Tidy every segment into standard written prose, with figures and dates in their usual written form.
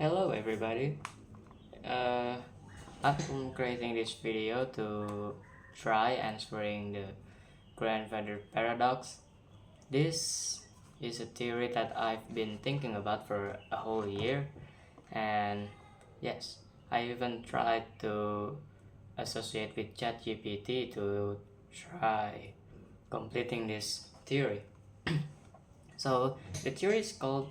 Hello everybody. Uh, I'm creating this video to try answering the grandfather paradox. This is a theory that I've been thinking about for a whole year, and yes, I even tried to associate with ChatGPT to try completing this theory. So the theory is called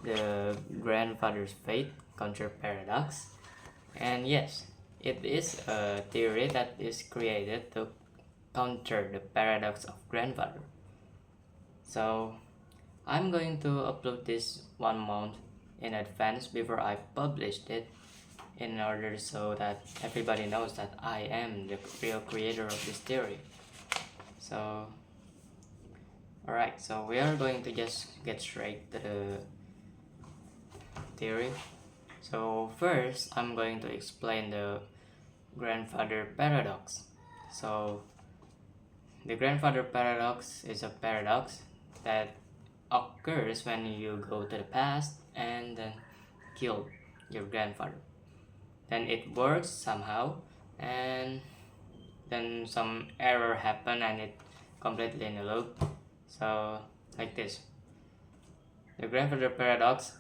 the grandfather's fate counter paradox. And yes, it is a theory that is created to counter the paradox of grandfather. So I'm going to upload this 1 month in advance before I published it in order so that everybody knows that I am the real creator of this theory. So alright, so we are going to just get straight to the theory. So first I'm going to explain the grandfather paradox. So the grandfather paradox is a paradox that occurs when you go to the past and then kill your grandfather. Then it works somehow, and then some error happen and it completely in a loop. So like this. The grandfather paradox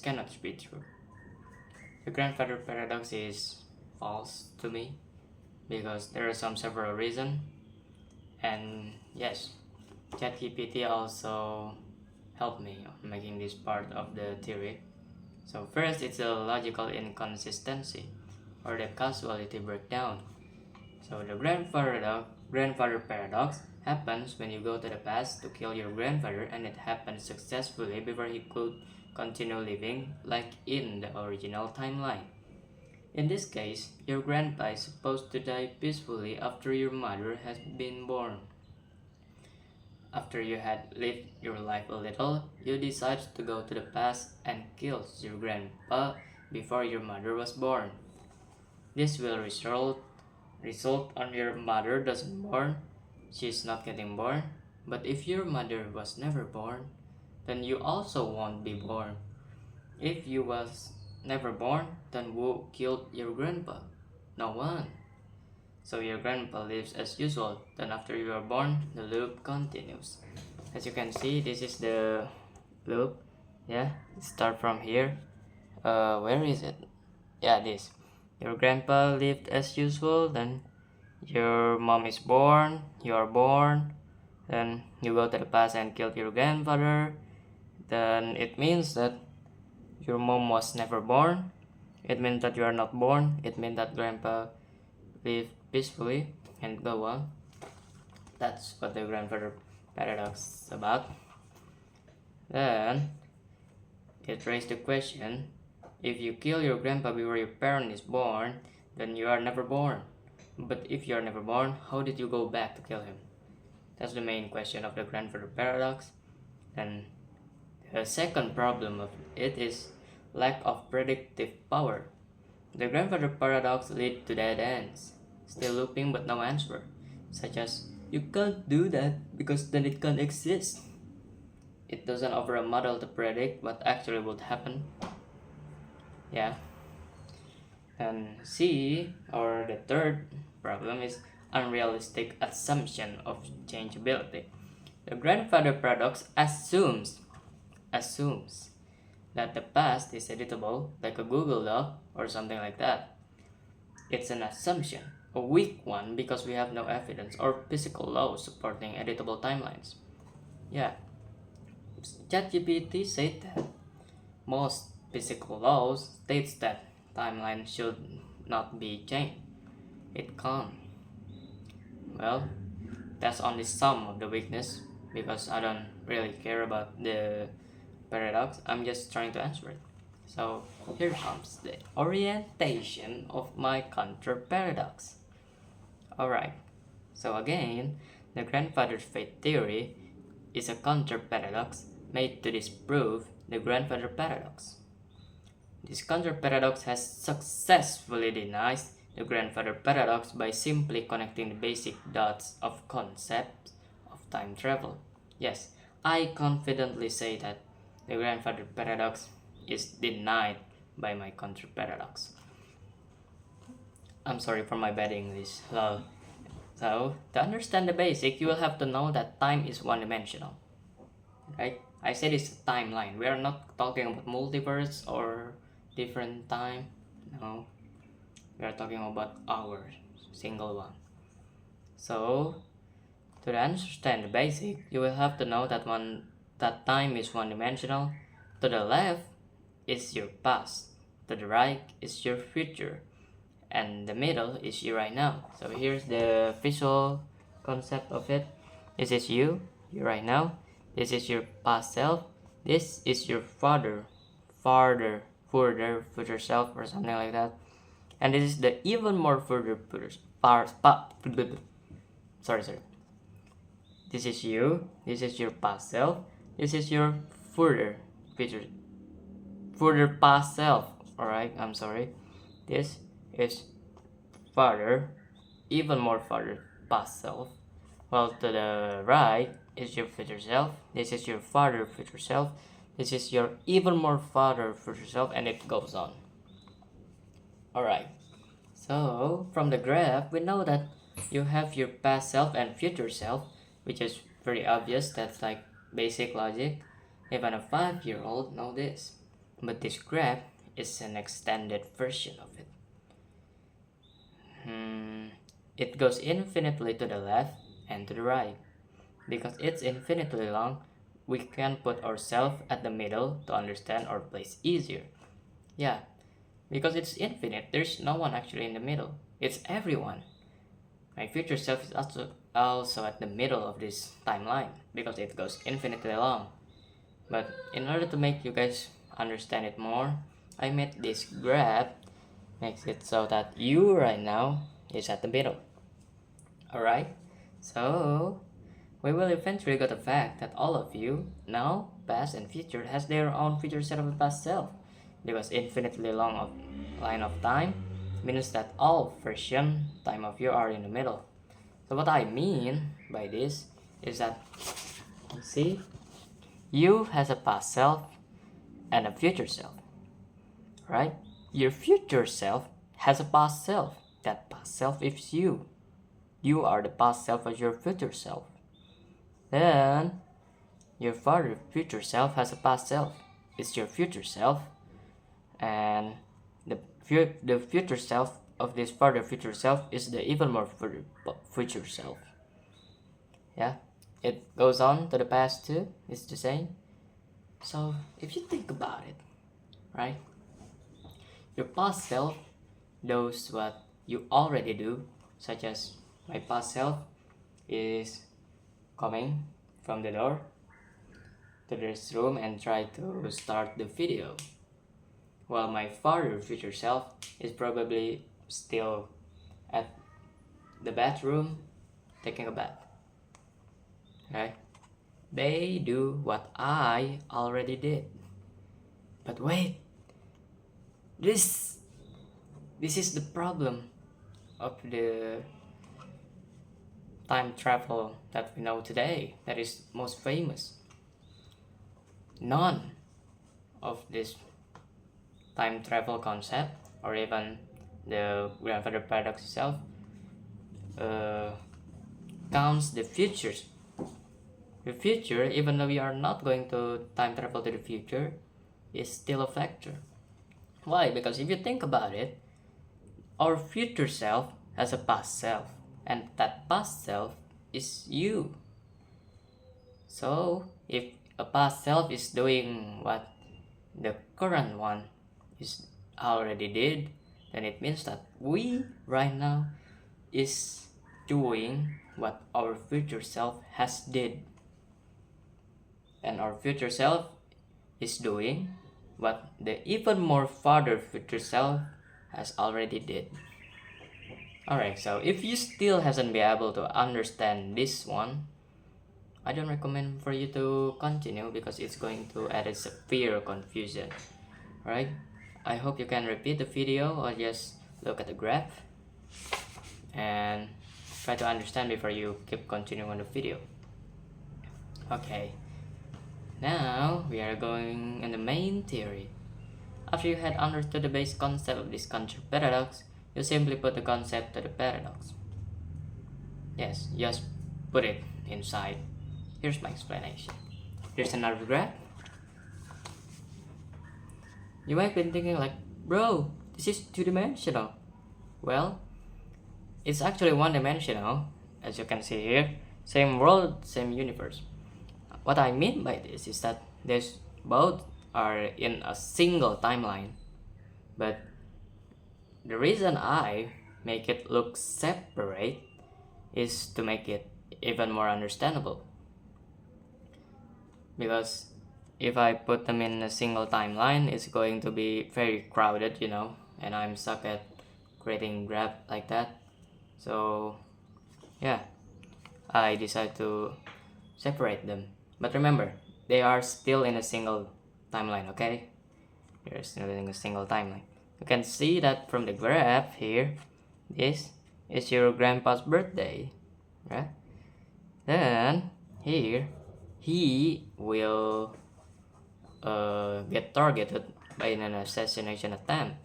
cannot be true. The grandfather paradox is false to me because there are some several reasons. And yes, ChatGPT also helped me on making this part of the theory. So first, it's a logical inconsistency or the causality breakdown. So the grandfather paradox happens when you go to the past to kill your grandfather, and it happens successfully before he could continue living like in the original timeline. In this case, your grandpa is supposed to die peacefully after your mother has been born. After you had lived your life a little, you decide to go to the past and kill your grandpa before your mother was born. This will result on your mother doesn't born, she's not getting born. But if your mother was never born, then you also won't be born. If you was never born, then who killed your grandpa? No one. So your grandpa lives as usual. Then after you are born, the loop continues. As you can see, this is the loop. Yeah, start from here. Where is it? Yeah, this. Your grandpa lived as usual. Then your mom is born. You are born. Then you go to the past and killed your grandfather. Then it means that your mom was never born. It means that you are not born. It means that grandpa lived peacefully and go on. That's what the grandfather paradox is about. Then it raised the question, if you kill your grandpa before your parent is born, then you are never born. But if you are never born, how did you go back to kill him? That's the main question of the grandfather paradox. And the second problem of it is lack of predictive power. The grandfather paradox leads to dead ends, still looping but no answer, such as, you can't do that because then it can't exist. It doesn't offer a model to predict what actually would happen. Yeah. And C, or the third problem, is unrealistic assumption of changeability. The grandfather paradox assumes that the past is editable, like a Google Doc or something like that. It's an assumption, a weak one because we have no evidence or physical laws supporting editable timelines. Yeah, ChatGPT said that most physical laws states that timeline should not be changed. It can't. Well, that's only some of the weakness because I don't really care about the paradox. I'm just trying to answer it. So here comes the orientation of my counter paradox. Alright, so again, the grandfather's fate theory is a counter paradox made to disprove the grandfather paradox. This counter paradox has successfully denied the grandfather paradox by simply connecting the basic dots of concepts of time travel. Yes, I confidently say that the grandfather paradox is denied by my counter paradox. I'm sorry for my bad English. Lol. So, to understand the basic, you will have to know that time is one-dimensional. Right? I said it's a timeline. We are not talking about multiverse or different time. No. We are talking about our single one. So, to understand the basic, you will have to know that time is one-dimensional. To the left is your past. To the right is your future. And the middle is you right now. So here's the visual concept of it. This is you right now. This is your past self. This is your further future self or something like that. And this is the even more further sorry. This is you. This is your past self. This is your further past self. Alright, I'm sorry. This is even more further past self. Well, to the right is your future self. This is your further future self. This is your even more further future self, and it goes on. Alright, so from the graph, we know that you have your past self and future self, which is very obvious. That's like basic logic. Even a 5-year-old know this. But this graph is an extended version of it. It goes infinitely to the left and to the right. Because it's infinitely long, we can put ourselves at the middle to understand our place easier. Yeah, because it's infinite, there's no one actually in the middle. It's everyone. My future self is also at the middle of this timeline because it goes infinitely long. But in order to make you guys understand it more, I made this graph makes it so that you right now is at the middle. Alright, so we will eventually get the fact that all of you, now, past and future, has their own future self and past self. Because infinitely long line of time means that all version time of you are in the middle. So what I mean by this is that, see, you has a past self and a future self, right? Your future self has a past self. That past self is you. You are the past self of your future self. Then your further future self has a past self. It's your future self, and the future self of this further future self is the even more further future self. Yeah, it goes on to the past too. It's the same. So if you think about it, right? Your past self knows what you already do, such as my past self is coming from the door to this room and try to start the video, while my further future self is probably still at the bathroom taking a bath. Right? They do what I already did. But wait, this is the problem of the time travel that we know today, that is most famous. None of this time travel concept or even the grandfather paradox itself counts the futures. The future, even though we are not going to time travel to the future, is still a factor. Why? Because if you think about it, our future self has a past self, and that past self is you. So if a past self is doing what the current one is already did, then it means that we right now is doing what our future self has did, and our future self is doing what the even more further future self has already did. Alright, so if you still hasn't been able to understand this one, I don't recommend for you to continue because it's going to add a severe confusion. Right? I hope you can repeat the video or just look at the graph and try to understand before you keep continuing on the video. Okay, now we are going in the main theory. After you had understood the base concept of this conjure paradox, you simply put the concept to the paradox. Yes, just put it inside. Here's my explanation. Here's another graph. You might be thinking like, bro, this is two-dimensional. Well, it's actually one-dimensional, as you can see here. Same world, same universe. What I mean by this is that there's both are in a single timeline, but the reason I make it look separate is to make it even more understandable. Because if I put them in a single timeline, it's going to be very crowded, you know, and I'm stuck at creating graph like that. So yeah, I decided to separate them. But remember, they are still in a single timeline, okay? They're still in a single timeline. You can see that from the graph here. This is your grandpa's birthday, right? Then here, he will get targeted by an assassination attempt.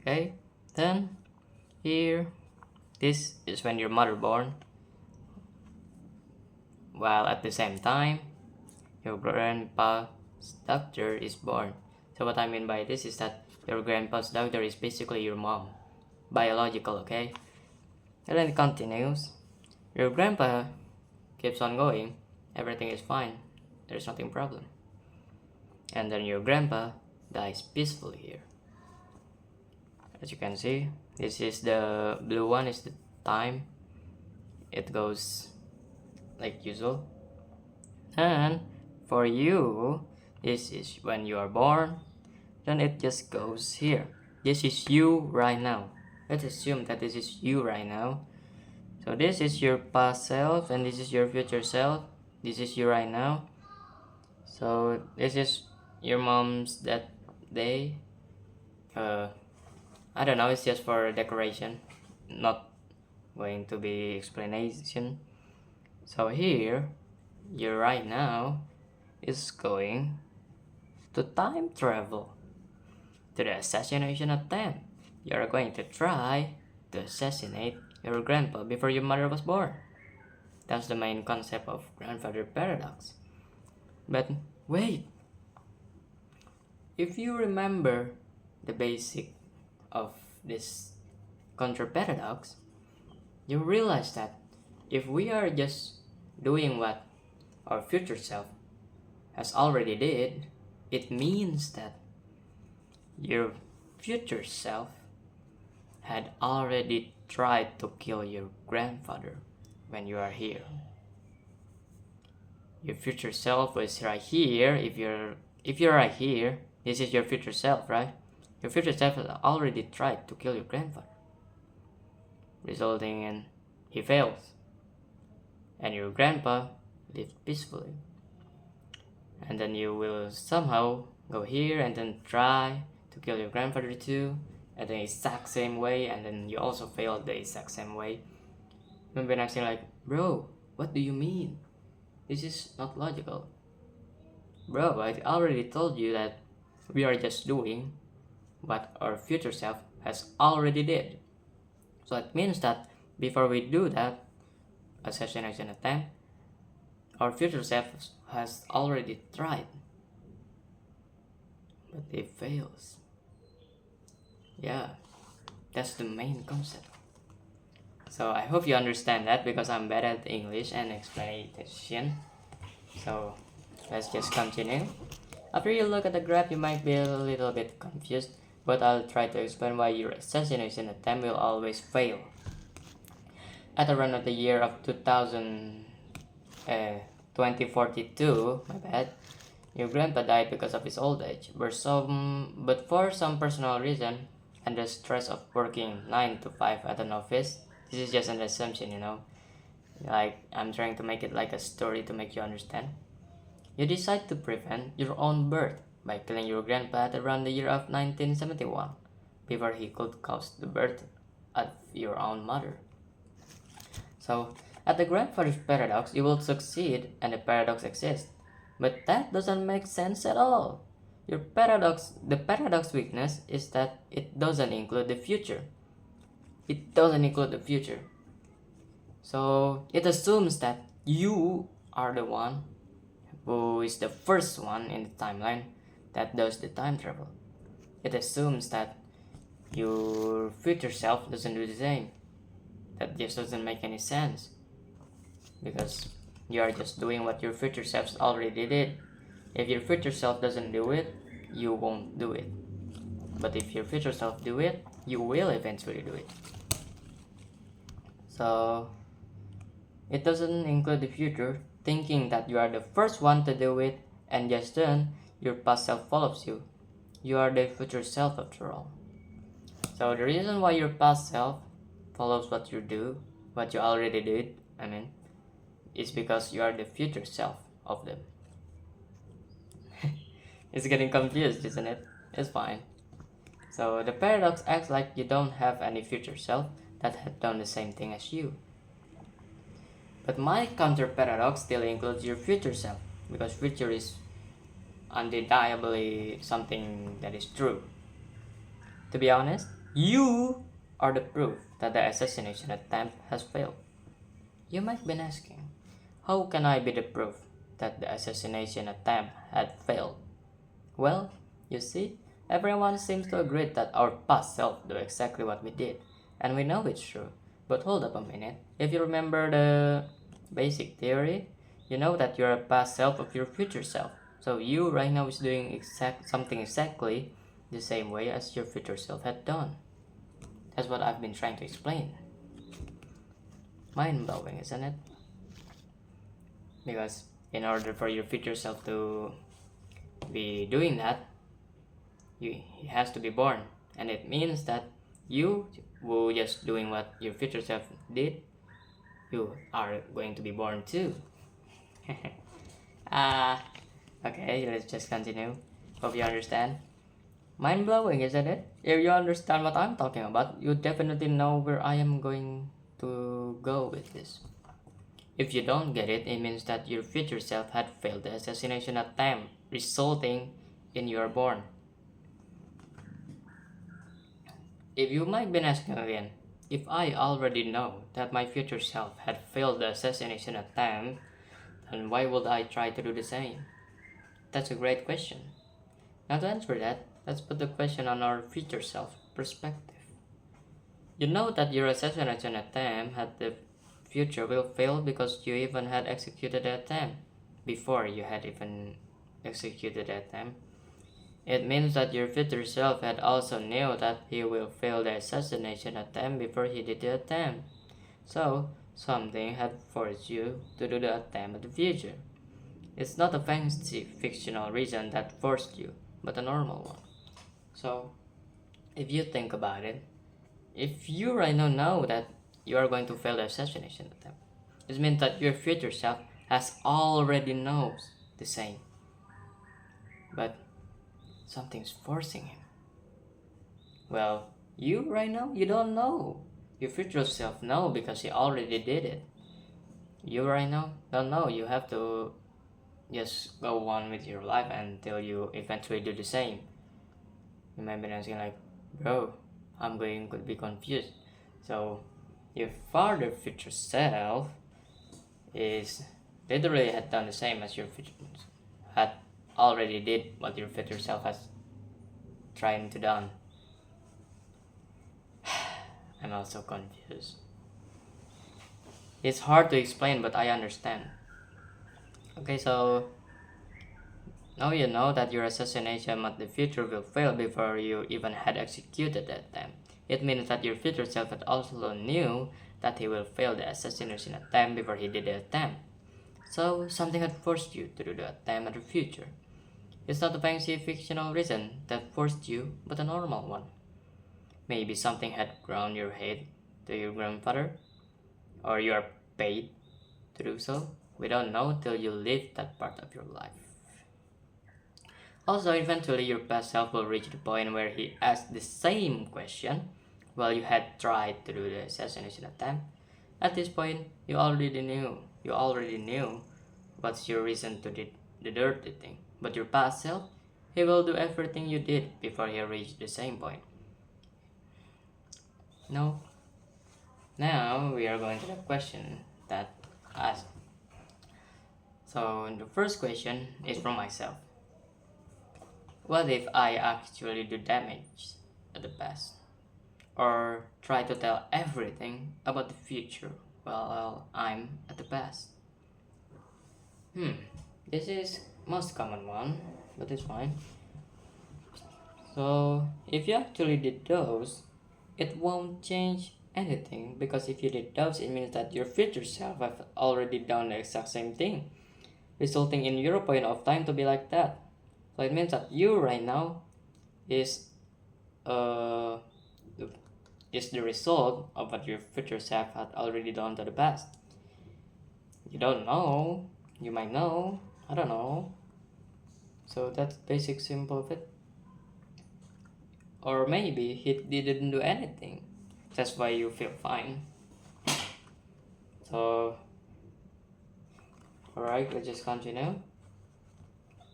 Okay, then here, this is when your mother born, while at the same time, your grandpa's doctor is born. So what I mean by this is that your grandpa's doctor is basically your mom, biological, okay? And then it continues. Your grandpa keeps on going, everything is fine, there's nothing problem. And then your grandpa dies peacefully here. As you can see, this is the blue one is the time. It goes like usual. And for you, this is when you are born. Then it just goes here. This is you right now. Let's assume that this is you right now. So this is your past self and this is your future self. This is you right now. So this is your mom's that day. I don't know, it's just for decoration, not going to be explanation. So here, you right now is going to time travel to the assassination attempt. You are going to try to assassinate your grandpa before your mother was born. That's the main concept of grandfather paradox. But wait, if you remember the basic of this conjure paradox, you realize that if we are just doing what our future self has already did, it means that your future self had already tried to kill your grandfather when you are here. Your future self was right here. If you're right here, this is your future self, right? Your future self has already tried to kill your grandfather, resulting in he fails, and your grandpa lived peacefully. And then you will somehow go here and then try to kill your grandfather too, at the exact same way, and then you also failed the exact same way. Maybe next thing like, bro, what do you mean? This is not logical. Bro, I already told you that we are just doing what our future self has already did. So it means that before we do that assassination attempt, our future self has already tried, but it fails. Yeah, that's the main concept. So I hope you understand that because I'm bad at English and explanation. So let's just continue. After you look at the graph, you might be a little bit confused, but I'll try to explain why your assassination attempt will always fail. At around the year of 2042, my bad, your grandpa died because of his old age, but for some personal reason and the stress of working 9 to 5 at an office. This is just an assumption, you know. Like, I'm trying to make it like a story to make you understand. You decide to prevent your own birth by killing your grandpa at around the year of 1971, before he could cause the birth of your own mother. So, at the grandfather's paradox, you will succeed and the paradox exists. But that doesn't make sense at all. The paradox weakness is that it doesn't include the future. It doesn't include the future. So it assumes that you are the one who is the first one in the timeline that does the time travel. It assumes that your future self doesn't do the same. That just doesn't make any sense. Because you are just doing what your future self already did. If your future self doesn't do it, you won't do it. But if your future self do it, you will eventually do it. So it doesn't include the future, thinking that you are the first one to do it, and just then your past self follows you. You are the future self after all. So the reason why your past self follows what you do, what you already did, is because you are the future self of them. It's getting confused, isn't it? It's fine. So the paradox acts like you don't have any future self that had done the same thing as you. But my counter paradox still includes your future self, because future is undeniably something that is true. To be honest, you are the proof that the assassination attempt has failed. You might be asking, how can I be the proof that the assassination attempt had failed? Well, you see, everyone seems to agree that our past self do exactly what we did, and we know it's true. But hold up a minute, if you remember the basic theory, you know that you're a past self of your future self. So you right now is doing something exactly the same way as your future self had done. That's what I've been trying to explain. Mind-blowing, isn't it? Because in order for your future self to be doing that, he has to be born, and it means that you who just doing what your future self did, you are going to be born too. Okay, let's just continue. Hope you understand. Mind-blowing, isn't it? If you understand what I'm talking about, you definitely know where I am going to go with this. If you don't get it, it means that your future self had failed the assassination attempt, resulting in your born. If you might be asking again, if I already know that my future self had failed the assassination attempt, then why would I try to do the same? That's a great question. Now to answer that, let's put the question on our future self perspective. You know that your assassination attempt had the future will fail because you even had executed the attempt before you had even executed the attempt. It means that your future self had also knew that he will fail the assassination attempt before he did the attempt. So, something had forced you to do the attempt in the future. It's not a fancy fictional reason that forced you, but a normal one. So, if you think about it, if you right now know that you are going to fail the assassination attempt, it means that your future self has already knows the same. But something's forcing him. Well, you right now, you don't know. Your future self know because he already did it. You right now don't know. You have to just go on with your life until you eventually do the same. You might be asking like, bro, I'm going to be confused. So your father future self is literally had done the same as your future had already did what your future self has trying to done. I'm also confused. It's hard to explain, but I understand. Okay, so now you know that your assassination at the future will fail before you even had executed that attempt. It means that your future self had also knew that he will fail the assassination attempt before he did the attempt. So something had forced you to do the attempt at the future. It's not a fancy fictional reason that forced you, but a normal one. Maybe something had ground your head to your grandfather, or you are paid to do so. We don't know till you live that part of your life. Also, eventually your past self will reach the point where he asks the same question while you had tried to do the assassination attempt. At this point, you already knew what's your reason to do the dirty thing. But your past self, he will do everything you did before he reached the same point. No? Now we are going to the question that asked. So the first question is from myself. What if I actually do damage at the past? Or try to tell everything about the future while I'm at the past? This is most common one, but it's fine. So if you actually did those, it won't change anything, because if you did those, it means that your future self have already done the exact same thing, resulting in your point of time to be like that. So it means that you right now is the result of what your future self had already done to the past. You don't know, you might know, I don't know. So that's basic simple of it. Or maybe he didn't do anything. That's why you feel fine. So, alright, let's just continue.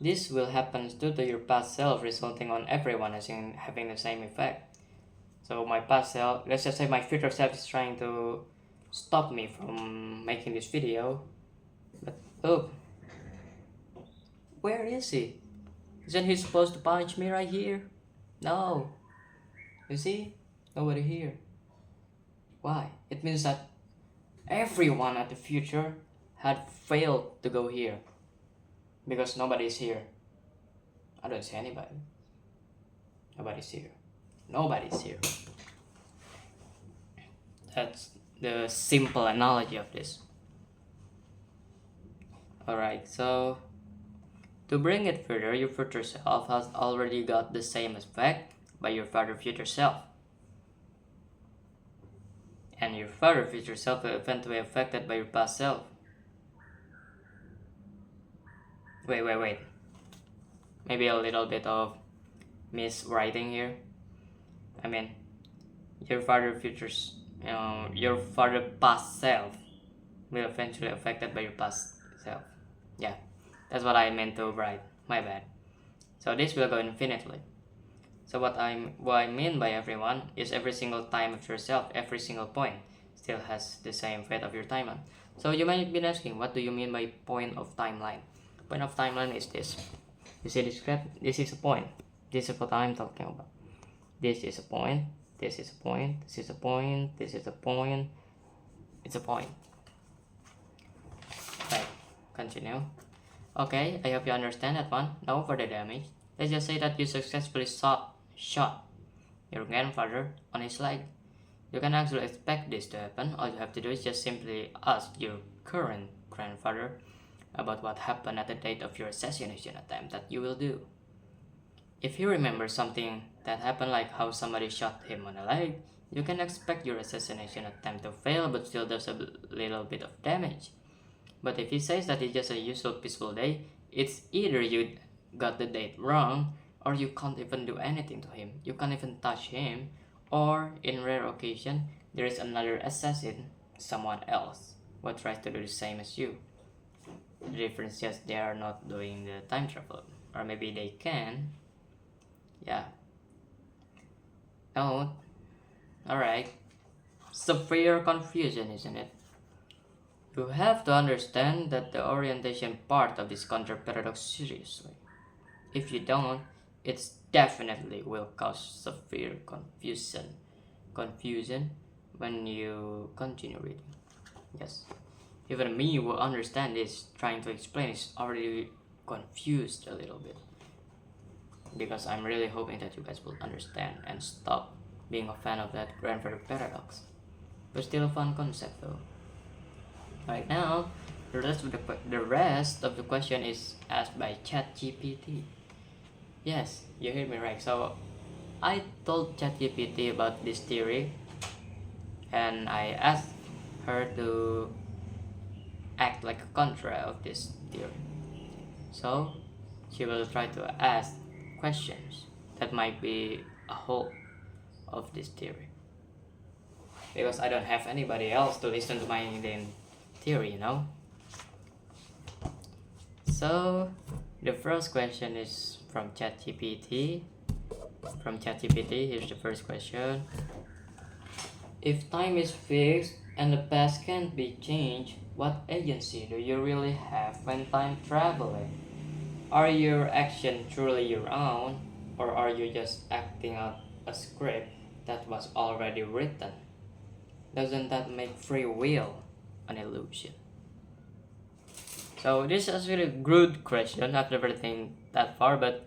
This will happen due to your past self, resulting on everyone as in having the same effect. So my past self, let's just say my future self is trying to stop me from making this video. But oh, where is he? Isn't he supposed to punch me right here? No. You see? Nobody here. Why? It means that everyone at the future had failed to go here. Because nobody's here. I don't see anybody. Nobody's here. Nobody's here. That's the simple analogy of this. Alright, so to bring it further, your future self has already got the same effect by your further future self. And your further future self will eventually be affected by your past self. Wait. Maybe a little bit of miswriting here. I mean, your further past self will eventually be affected by your past self. Yeah, that's what I meant to write. My bad. So this will go infinitely. So what I mean by everyone is every single time of yourself, every single point still has the same fate of your timeline. So you might be asking, what do you mean by point of timeline? Point of timeline is this. You see this graph? This is a point. This is what I'm talking about. This is a point. This is a point. This is a point. This is a point. It's a point. Right. Continue. Okay, I hope you understand that one. Now for the damage. Let's just say that you successfully shot your grandfather on his leg. You can actually expect this to happen. All you have to do is just simply ask your current grandfather about what happened at the date of your assassination attempt that you will do. If you remember something that happened, like how somebody shot him on the leg, you can expect your assassination attempt to fail but still does a little bit of damage. But if he says that it's just a usual peaceful day, it's either you got the date wrong, or you can't even do anything to him. You can't even touch him, or in rare occasion, there is another assassin, someone else, who tries to do the same as you. The difference is they are not doing the time travel, or maybe they can. Yeah. Oh, alright. Severe confusion, isn't it? You have to understand that the orientation part of this conjure paradox seriously. If you don't, it definitely will cause severe confusion when you continue reading. Yes. Even me who understand this, trying to explain, is already confused a little bit. Because I'm really hoping that you guys will understand and stop being a fan of that grandfather paradox. But still a fun concept though. Right now, the rest of the question is asked by ChatGPT. Yes, you heard me right. So I told ChatGPT about this theory, and I asked her to act like a contra of this theory. So she will try to ask questions that might be a whole of this theory. Because I don't have anybody else to listen to my theory, you know. So the first question is from ChatGPT. Here's the first question. If time is fixed and the past can't be changed, what agency do you really have when time traveling? Are your actions truly your own, or are you just acting out a script that was already written? Doesn't that make free will an illusion? So this is really good question. I've never think that far, but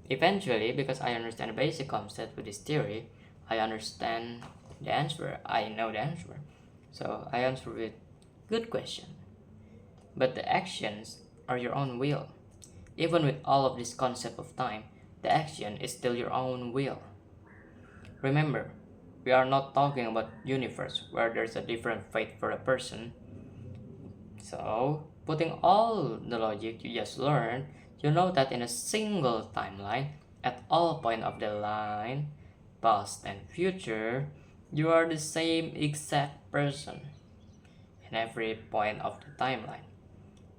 eventually, because I understand the basic concept with this theory, I understand the answer. I know the answer. So I answer with good question. But the actions are your own will. Even with all of this concept of time, the action is still your own will. Remember, we are not talking about universe where there's a different fate for a person. So, putting all the logic you just learned, you know that in a single timeline, at all point of the line, past and future, you are the same exact person in every point of the timeline.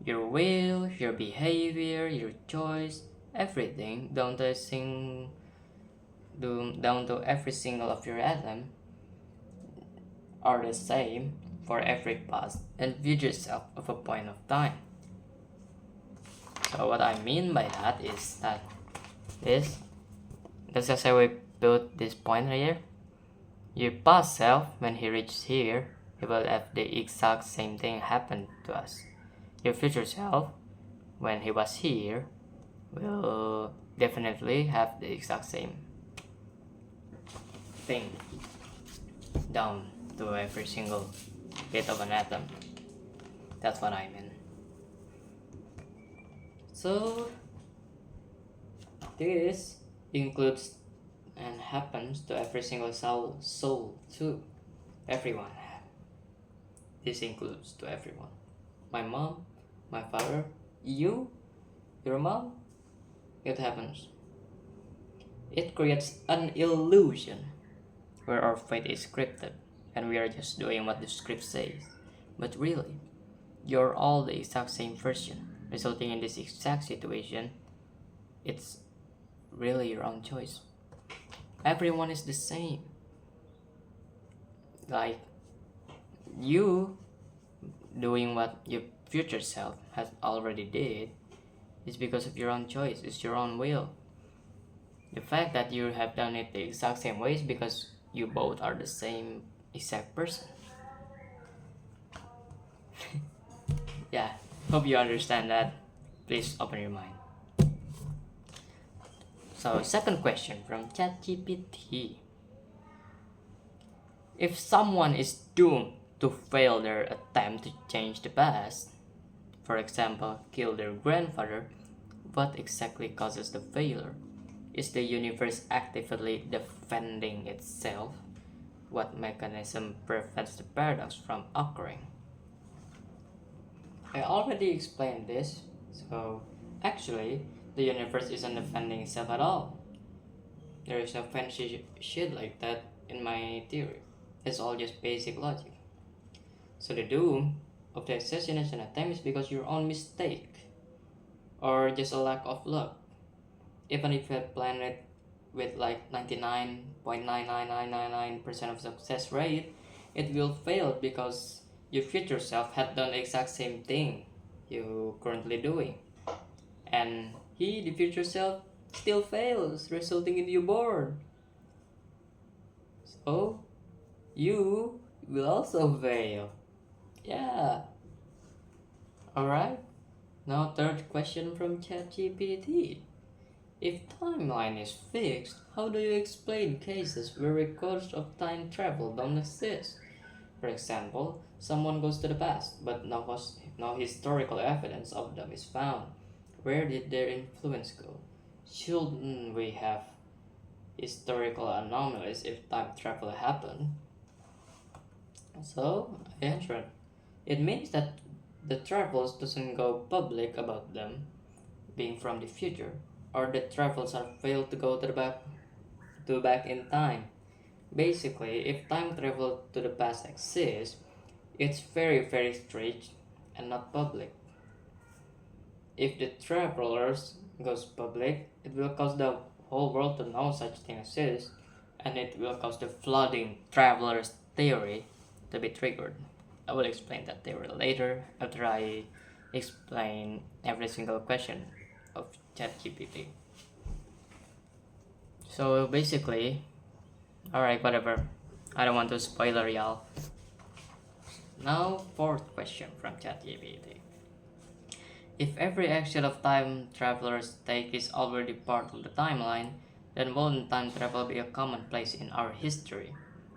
Your will, your behavior, your choice, everything down to every single of your atom are the same for every past and future self of a point of time. So what I mean by that is that let's just say we put this point right here. Your past self, when he reaches here, he will have the exact same thing happen to us. Your future self, when he was here, will definitely have the exact same thing down to every single bit of an atom. That's what I mean. So this includes and happens to every single soul too. Everyone. This includes to everyone. My mom, my father, you, your mom. It happens. It creates an illusion where our fate is scripted and we are just doing what the script says. But really, you're all the exact same version, resulting in this exact situation. It's really your own choice. Everyone is the same. Like, you doing what your future self has already did is because of your own choice. It's your own will. The fact that you have done it the exact same way is because you both are the same exact person. Yeah, hope you understand that. Please open your mind. So, second question from ChatGPT. If someone is doomed to fail their attempt to change the past, for example, kill their grandfather, what exactly causes the failure? Is the universe actively defending itself? What mechanism prevents the paradox from occurring? I already explained this, so actually, the universe isn't defending itself at all. There is no fancy shit like that in my theory. It's all just basic logic. So the doom of the assassination attempt is because your own mistake, or just a lack of luck. Even if you had planned it with like 99.99999% of success rate, it will fail because your future self had done the exact same thing you currently doing. And he, the future self, still fails, resulting in you born. So, you will also fail. Yeah. Alright. Now third question from ChatGPT. If timeline is fixed, how do you explain cases where records of time travel don't exist? For example, someone goes to the past, but no historical evidence of them is found. Where did their influence go? Shouldn't we have historical anomalies if time travel happened? So, I answered. It means that the travels doesn't go public about them being from the future, or the travels are failed to go to the back in time. Basically, if time travel to the past exists, it's very strict and not public. If the travelers goes public, it will cause the whole world to know such thing exists, and it will cause the flooding traveler's theory to be triggered. I will explain that theory later after I explain every single question of ChatGPT. So basically, alright, whatever. I don't want to spoiler y'all. Now, fourth question from ChatGPT. If every action of time travelers take is already part of the timeline, then won't time travel be a commonplace in our history?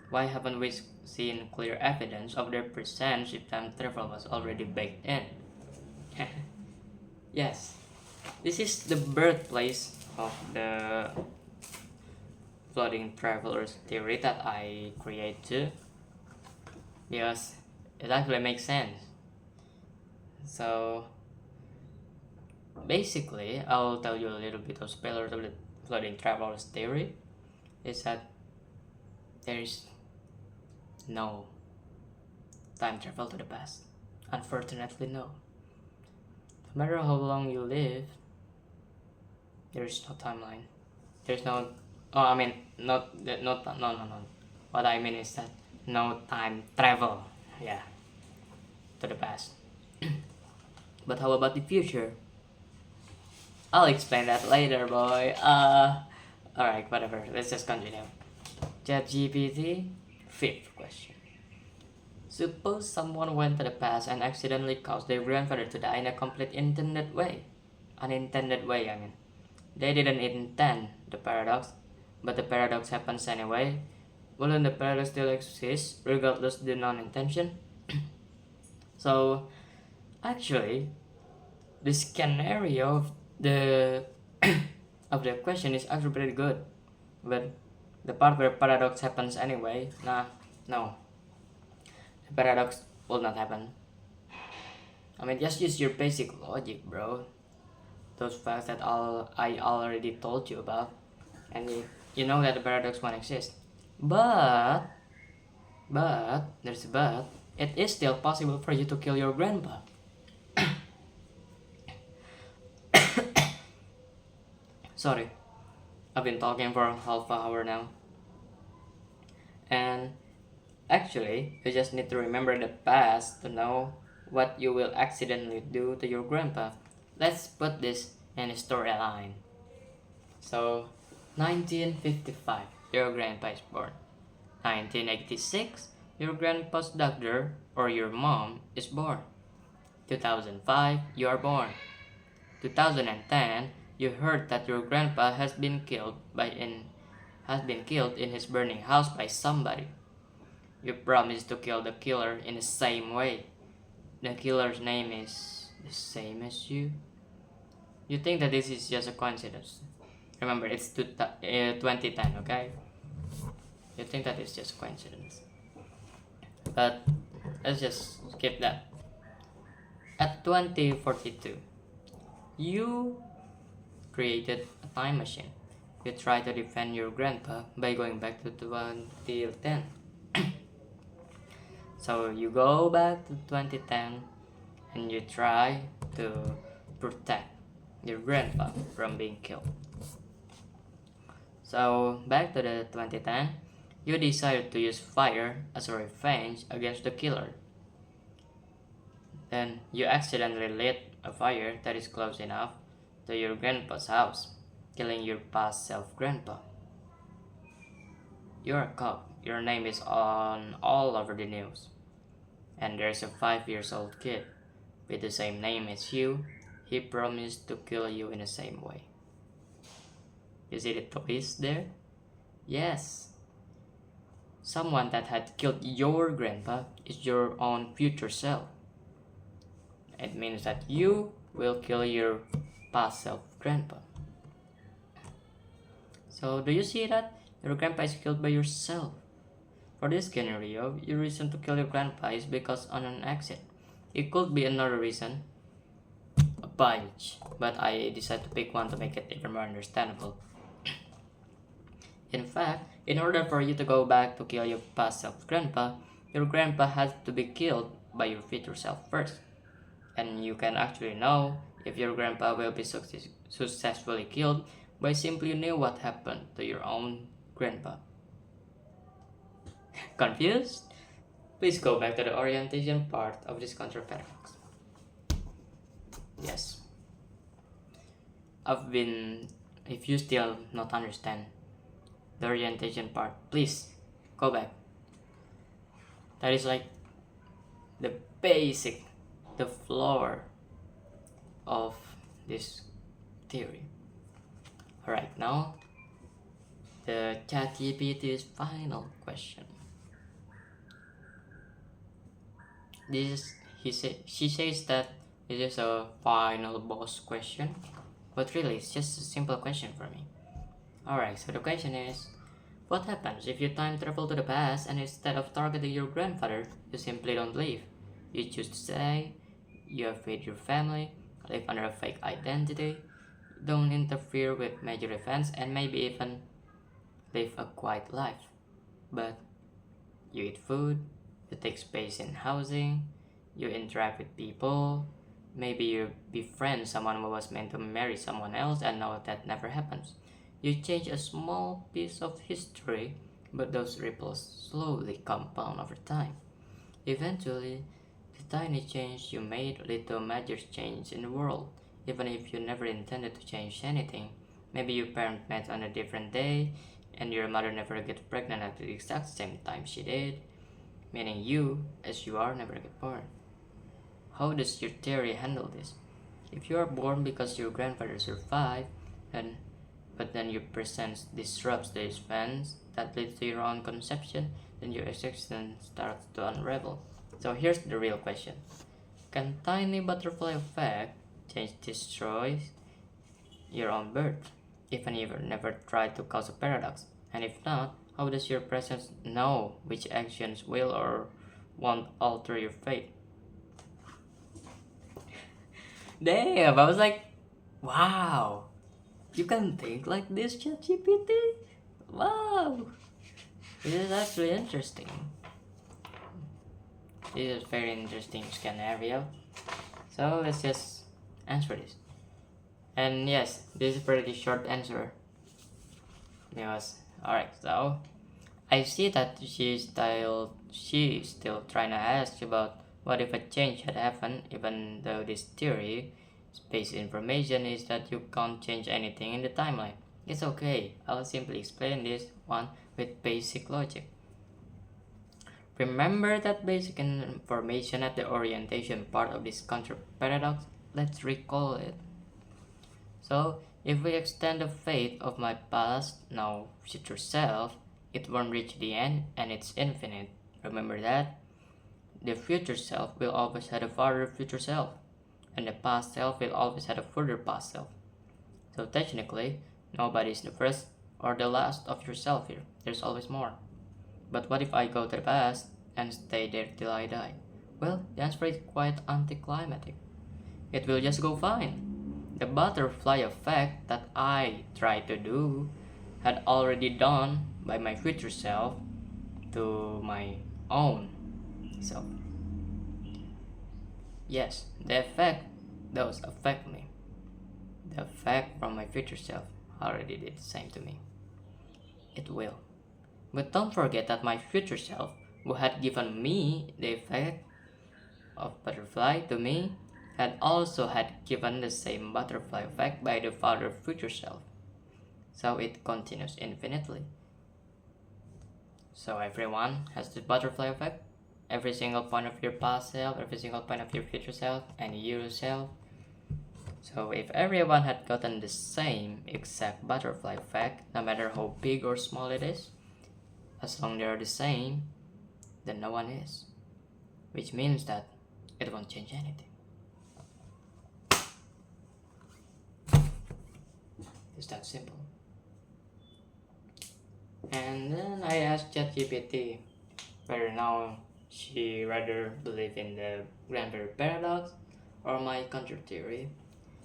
Why haven't we seen clear evidence of their presence if time travel was already baked in? Yes, this is the birthplace of the floating travelers theory that I created because it actually makes sense. So basically, I'll tell you a little bit of spoilers of the floating travelers theory. Is that there is no time travel to the past. Unfortunately, no. No matter how long you live, there is no timeline. There's no. Oh, I mean, not no. What I mean is that no time travel. Yeah, to the past. But how about the future? I'll explain that later, boy. Alright, whatever. Let's just continue. ChatGPT, fifth question. Suppose someone went to the past and accidentally caused their grandfather to die in a complete intended way. Unintended way, I mean. They didn't intend the paradox, but the paradox happens anyway. Wouldn't the paradox still exist, regardless of the non-intention? So, actually, the scenario of the of the question is actually pretty good, but the part where paradox happens anyway, no, the paradox will not happen. I mean, just use your basic logic, bro. Those facts that I already told you about, and you know that the paradox won't exist. But there's a but. It is still possible for you to kill your grandpa. Sorry, I've been talking for half an hour now. And actually, you just need to remember the past to know what you will accidentally do to your grandpa. Let's put this in a storyline. So, 1955, your grandpa is born. 1986, your grandpa's doctor or your mom is born. 2005, you are born. 2010, you heard that your grandpa has been killed in his burning house by somebody. You promise to kill the killer in the same way. The killer's name is the same as you. You think that this is just a coincidence. Remember, it's 2010, okay? You think that it's just a coincidence. But let's just skip that. At 2042, you created a time machine. You try to defend your grandpa by going back to 2010. So you go back to 2010 and you try to protect your grandpa from being killed. So back to the 2010, you decided to use fire as a revenge against the killer. Then you accidentally lit a fire that is close enough to your grandpa's house, killing your past self grandpa. You're a cop. Your name is on all over the news. And there's a 5 years old kid with the same name as you. He promised to kill you in the same way. You see the twist there? Yes. Someone that had killed your grandpa is your own future self. It means that you will kill your past self grandpa. So do you see that? Your grandpa is killed by yourself. For this scenario, your reason to kill your grandpa is because on an accident. It could be another reason, a bunch, but I decided to pick one to make it even more understandable. In fact, in order for you to go back to kill your past self grandpa, your grandpa has to be killed by your future self first. And you can actually know if your grandpa will be successfully killed by simply knew what happened to your own grandpa. Confused? Please go back to the orientation part of this counter paradox. Yes. If you still not understand the orientation part, please go back. That is like the basic, the floor of this theory. Alright, now the ChatGPT's final question. She says that it is a final boss question, but really it's just a simple question for me. Alright, so the question is, what happens if you time travel to the past and instead of targeting your grandfather, you simply don't leave? You choose to stay, you evade your family, live under a fake identity, don't interfere with major events, and maybe even live a quiet life. But you eat food, you take space in housing, you interact with people, maybe you befriend someone who was meant to marry someone else and now that never happens. You change a small piece of history, but those ripples slowly compound over time. Eventually, the tiny change you made led to a major change in the world, even if you never intended to change anything. Maybe your parents met on a different day, and your mother never get pregnant at the exact same time she did, meaning you, as you are, never get born. How does your theory handle this? If you are born because your grandfather survived, but then your presence disrupts the events that leads to your own conception, then your existence starts to unravel. So here's the real question. Can tiny butterfly effect change destroy your own birth, even if you never tried to cause a paradox? And if not, how does your presence know which actions will or won't alter your fate? Damn, I was like, wow, you can think like this, ChatGPT? Wow, this is actually interesting. This is very interesting scenario. So let's just answer this. And yes, this is pretty short answer. Yes. Alright, so I see that she's still trying to ask about what if a change had happened, even though this theory based information is that you can't change anything in the timeline. It's okay, I'll simply explain this one with basic logic. Remember that basic information at the orientation part of this counter paradox? Let's recall it. So, if we extend the fate of my past, now future self, it won't reach the end and it's infinite. Remember that? The future self will always have a further future self, and the past self will always have a further past self. So technically, nobody is the first or the last of yourself here. There's always more. But what if I go to the past and stay there till I die? Well, the answer is quite anticlimactic. It will just go fine. The butterfly effect that I tried to do had already done by my future self to my own self. Yes, the effect does affect me. The effect from my future self already did the same to me. It will. But don't forget that my future self, who had given me the effect of butterfly to me, had also had given the same butterfly effect by the further future self. So it continues infinitely. So everyone has the butterfly effect. Every single point of your past self, every single point of your future self, and yourself. So if everyone had gotten the same exact butterfly effect, no matter how big or small it is, as long as they are the same, then no one is. Which means that it won't change anything. It's that simple. And then I asked ChatGPT whether now she rather believe in the grandparent paradox or my counter theory.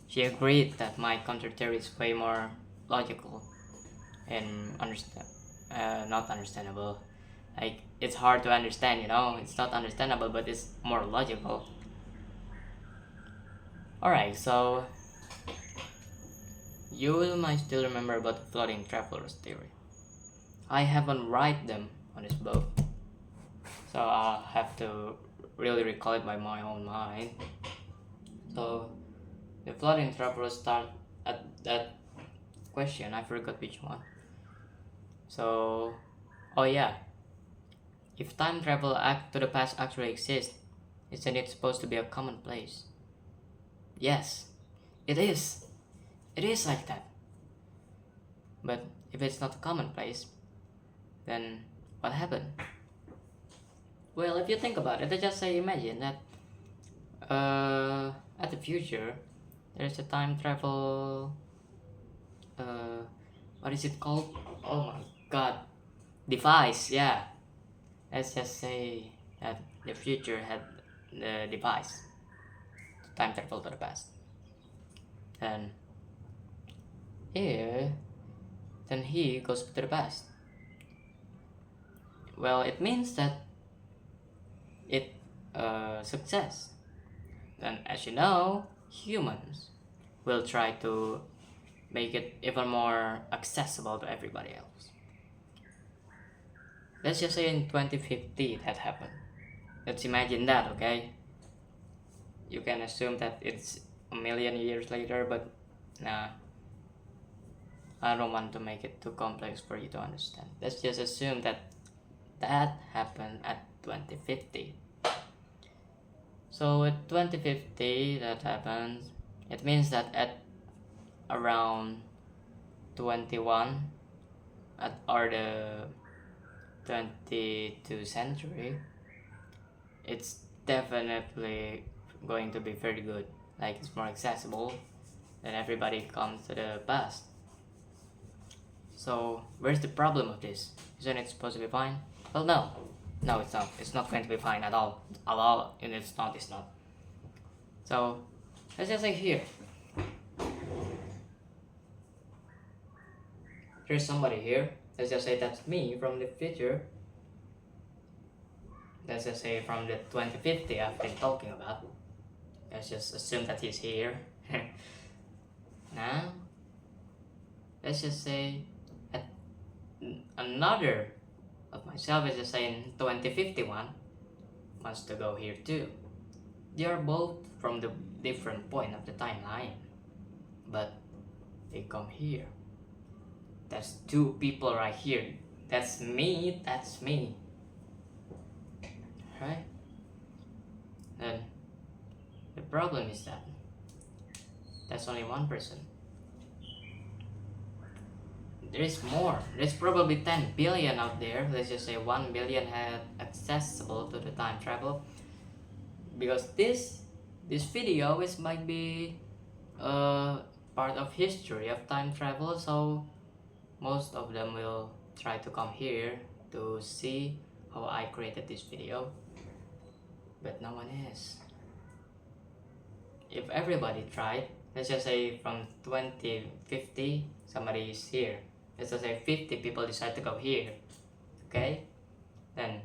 She agreed that my counter theory is way more logical and not understandable. Like, it's hard to understand, it's not understandable, but it's more logical. Alright, so You might still remember about the floating travelers theory. I haven't write them on this book, so I'll have to really recall it by my own mind. So the floating travelers start at that question. I forgot which one. So, oh yeah, if time travel to the past actually exists, isn't it supposed to be a commonplace? Yes, it is. It is like that. But if it's not a commonplace, then what happened? Well, if you think about it, let's just say imagine that at the future, there's a time travel. What is it called? Oh my god, device. Yeah, let's just say that the future had the device to time travel to the past. And here, then he goes to the past. Well, it means that it success. And as you know, humans will try to make it even more accessible to everybody else. Let's just say in 2050 that happened. Let's imagine that, okay? You can assume that it's a million years later, but nah, I don't want to make it too complex for you to understand. Let's just assume that that happened at 2050. So at 2050 that happens, it means that at around 21 or the 22nd century, it's definitely going to be very good. Like it's more accessible, and everybody comes to the past. So where's the problem of this? Isn't it supposed to be fine? Well, no, it's not. It's not going to be fine at all. And it's not. So let's just say here. There's somebody here. Let's just say that's me from the future. Let's just say from the 2050 I've been talking about. Let's just assume that he's here. Now, let's just say at another of myself, let's just say in 2051, wants to go here too. They are both from the different point of the timeline, but they come here. That's two people right here. That's me, right? And the problem is that that's only one person. There is more. There's probably 10 billion out there. Let's just say 1 billion had accessible to the time travel. Because this video might be part of history of time travel, so most of them will try to come here to see how I created this video, but no one is. If everybody tried, let's just say from 2050 somebody is here, let's just say 50 people decide to go here, okay, then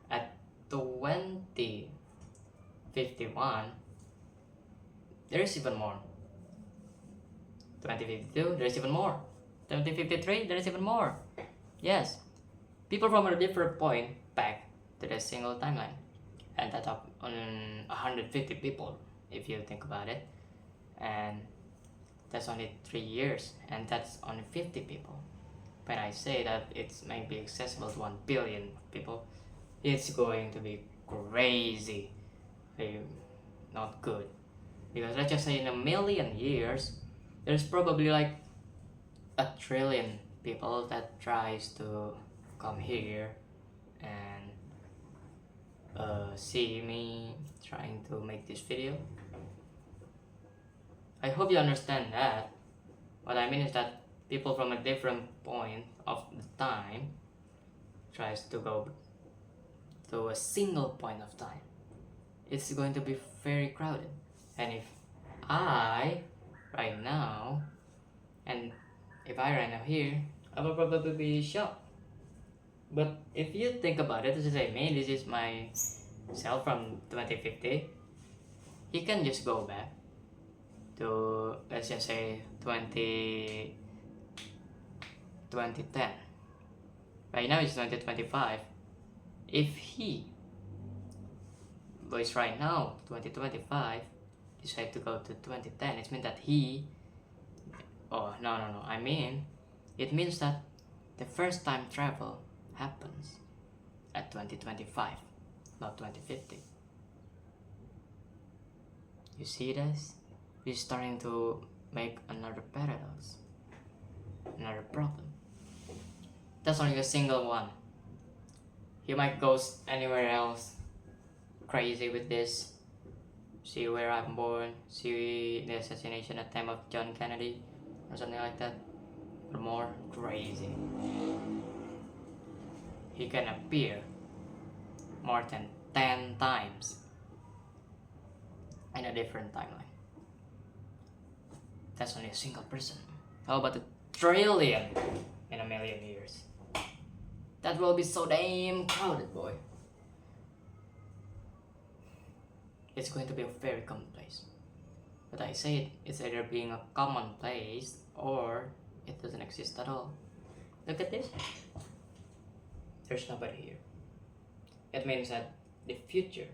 at 2051 there is even more. 2052 there is even more. 2053 there is even more. Yes, people from a different point back to the single timeline, and that up on 150 people if you think about it, and that's only 3 years, and that's only 50 people. When I say that it's maybe accessible to 1 billion people, it's going to be crazy, not good. Because let's just say in a million years, there's probably like 1 trillion people that tries to come here and see me trying to make this video. I hope you understand that. What I mean is that people from a different point of the time tries to go to a single point of time. It's going to be very crowded. And if I right now here, I will probably be shocked. But if you think about it, this is like me, this is myself from 2050. He can just go back to, let's just say, 2010. Right now it's 2025. If he goes right now 2025, decide to go to 2010, it means that he, oh no, I mean it means that the first time travel happens at 2025, not 2050. You see this? We're starting to make another paradox, another problem. That's only a single one. He might go anywhere else, crazy with this. See where I'm born, see the assassination attempt of John Kennedy, or something like that, or more crazy. He can appear more than 10 times in a different timeline. That's only a single person. How about a trillion in a million years? That will be so damn crowded, boy. It's going to be a very common place. But I say it's either being a common place or it doesn't exist at all. Look at this. There's nobody here. It means that the future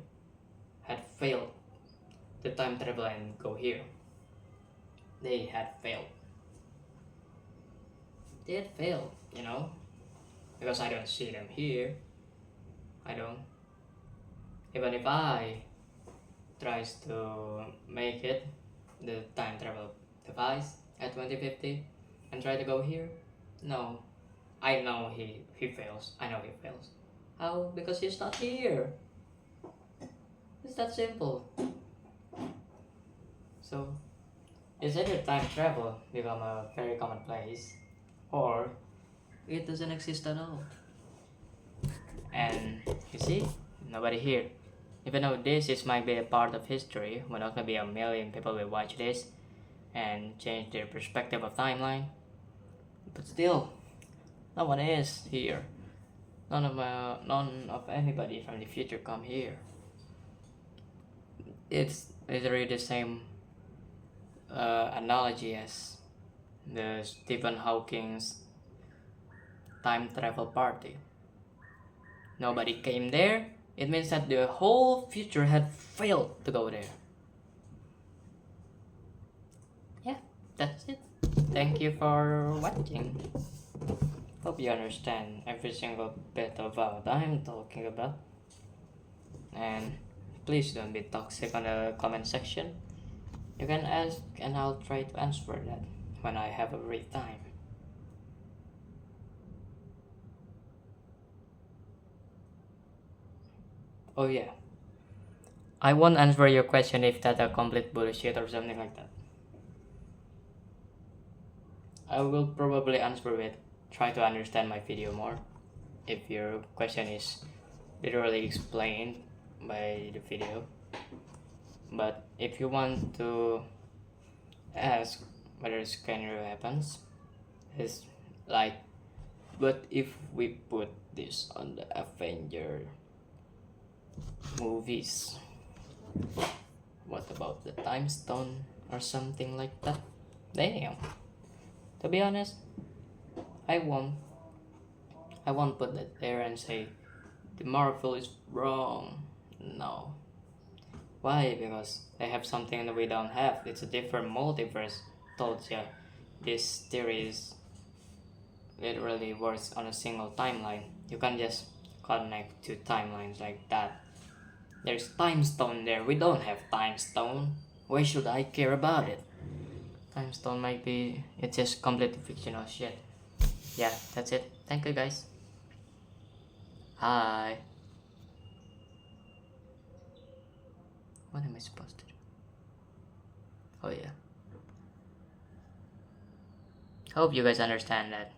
had failed to time travel and go here. They had failed. They had failed, you know? Because I don't see them here. I don't. Even if I tries to make it the time travel device at 2050 and try to go here, no. I know he fails. I know he fails. How? Because he's not here. It's that simple. So it's either time travel become a very common place or it doesn't exist at all. And you see, nobody here. Even though this might be a part of history, we're not gonna be a million people will watch this and change their perspective of timeline. But still, no one is here. None of anybody from the future come here. It's literally the same analogy as the Stephen Hawking's time travel party. Nobody came there. It means that the whole future had failed to go there. Yeah, that's it. Thank you for watching. Hope you understand every single bit of what I'm talking about. And please don't be toxic on the comment section. You can ask and I'll try to answer that when I have a free time. Oh yeah, I won't answer your question if that's a complete bullshit or something like that. I will probably answer it, try to understand my video more. If your question is literally explained by the video. But if you want to ask whether scenario happens, it's like, but if we put this on the Avenger movies, what about the time stone or something like that? Damn. To be honest, I won't put that there and say the Marvel is wrong. No. Why? Because they have something that we don't have. It's a different multiverse. Told ya, this theories literally works on a single timeline. You can't just connect two timelines like that. There's time stone there. We don't have time stone. Why should I care about it? Time stone might be, it's just completely fictional shit. Yeah, that's it. Thank you guys. Hi. What am I supposed to do? Oh yeah. Hope you guys understand that.